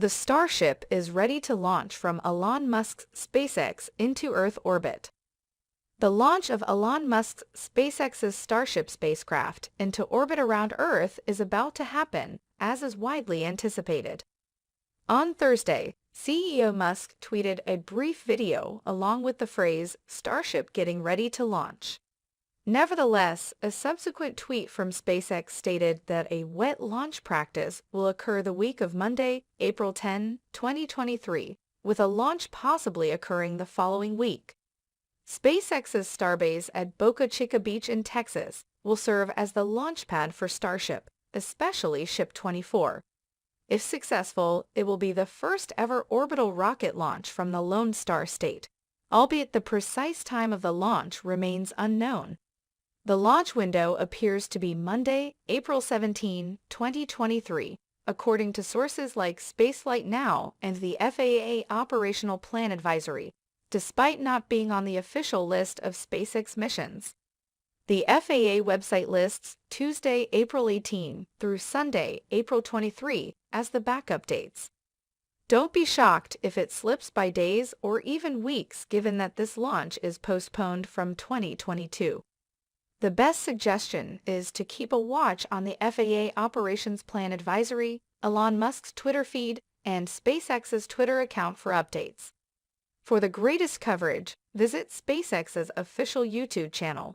The Starship is ready to launch from Elon Musk's SpaceX into Earth orbit. The launch of Elon Musk's SpaceX's Starship spacecraft into orbit around Earth is about to happen, as is widely anticipated. On Thursday, CEO Musk tweeted a brief video along with the phrase "Starship getting ready to launch." Nevertheless, a subsequent tweet from SpaceX stated that a wet launch practice will occur the week of Monday, April 10, 2023, with a launch possibly occurring the following week. SpaceX's starbase at Boca Chica Beach in Texas will serve as the launch pad for Starship, especially Ship 24. If successful, it will be the first ever orbital rocket launch from the Lone Star State, albeit the precise time of the launch remains unknown. The launch window appears to be Monday, April 17, 2023, according to sources like Spaceflight Now and the FAA Operational Plan Advisory, despite not being on the official list of SpaceX missions. The FAA website lists Tuesday, April 18 through Sunday, April 23 as the backup dates. Don't be shocked if it slips by days or even weeks, given that this launch is postponed from 2022. The best suggestion is to keep a watch on the FAA Operations Plan Advisory, Elon Musk's Twitter feed, and SpaceX's Twitter account for updates. For the greatest coverage, visit SpaceX's official YouTube channel.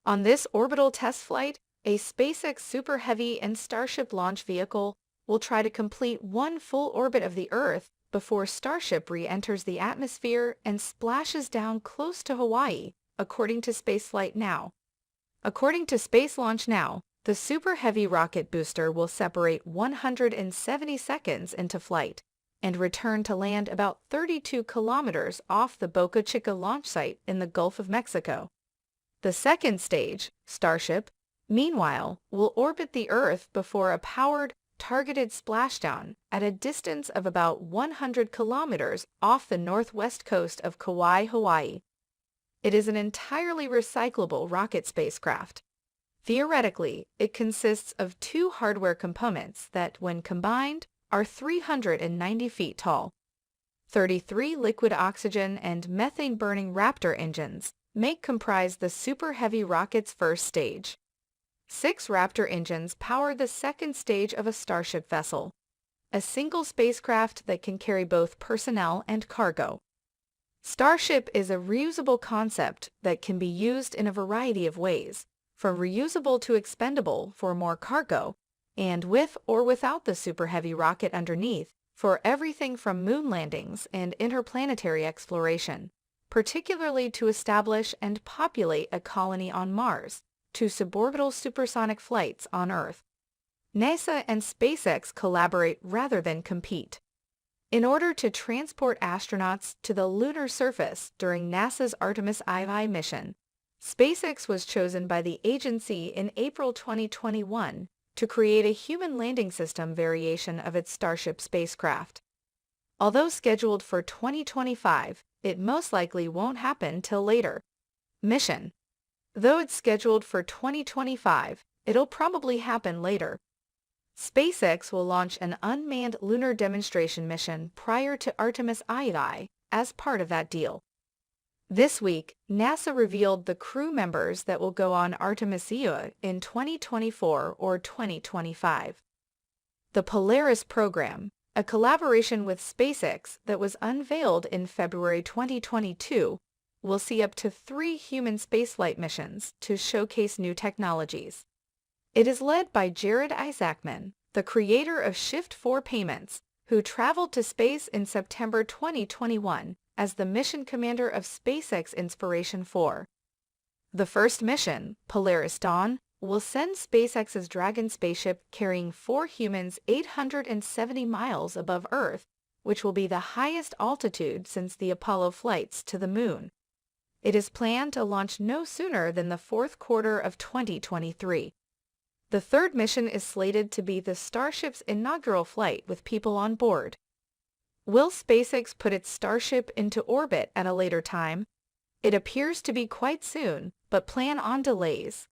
On this orbital test flight, a SpaceX Super Heavy and Starship launch vehicle will try to complete one full orbit of the Earth before Starship re-enters the atmosphere and splashes down close to Hawaii, according to Spaceflight Now. According to Space Launch Now, the Super Heavy rocket booster will separate 170 seconds into flight and return to land about 32 kilometers off the Boca Chica launch site in the Gulf of Mexico. The second stage, Starship, meanwhile, will orbit the Earth before a powered, targeted splashdown at a distance of about 100 kilometers off the northwest coast of Kauai, Hawaii. It is an entirely recyclable rocket spacecraft. Theoretically, it consists of two hardware components that, when combined, are 390 feet tall. 33 liquid oxygen and methane-burning Raptor engines comprise the Super Heavy rocket's first stage. 6 Raptor engines power the second stage of a Starship vessel, a single spacecraft that can carry both personnel and cargo. Starship is a reusable concept that can be used in a variety of ways, from reusable to expendable for more cargo, and with or without the Super Heavy rocket underneath for everything from moon landings and interplanetary exploration, particularly to establish and populate a colony on Mars, to suborbital supersonic flights on Earth. NASA and SpaceX collaborate rather than compete. In order to transport astronauts to the lunar surface during NASA's Artemis II mission, SpaceX was chosen by the agency in April 2021 to create a human landing system variation of its Starship spacecraft. Although scheduled for 2025, it most likely won't happen till later. Mission. Though it's scheduled for 2025, it'll probably happen later. SpaceX will launch an unmanned lunar demonstration mission prior to Artemis II as part of that deal. This week, NASA revealed the crew members that will go on Artemis II in 2024 or 2025. The Polaris program, a collaboration with SpaceX that was unveiled in February 2022, will see up to 3 human spaceflight missions to showcase new technologies. It is led by Jared Isaacman, the creator of Shift4 Payments, who traveled to space in September 2021 as the mission commander of SpaceX Inspiration 4. The first mission, Polaris Dawn, will send SpaceX's Dragon spaceship carrying 4 humans 870 miles above Earth, which will be the highest altitude since the Apollo flights to the Moon. It is planned to launch no sooner than the fourth quarter of 2023. The third mission is slated to be the Starship's inaugural flight with people on board. Will SpaceX put its Starship into orbit at a later time? It appears to be quite soon, but plan on delays.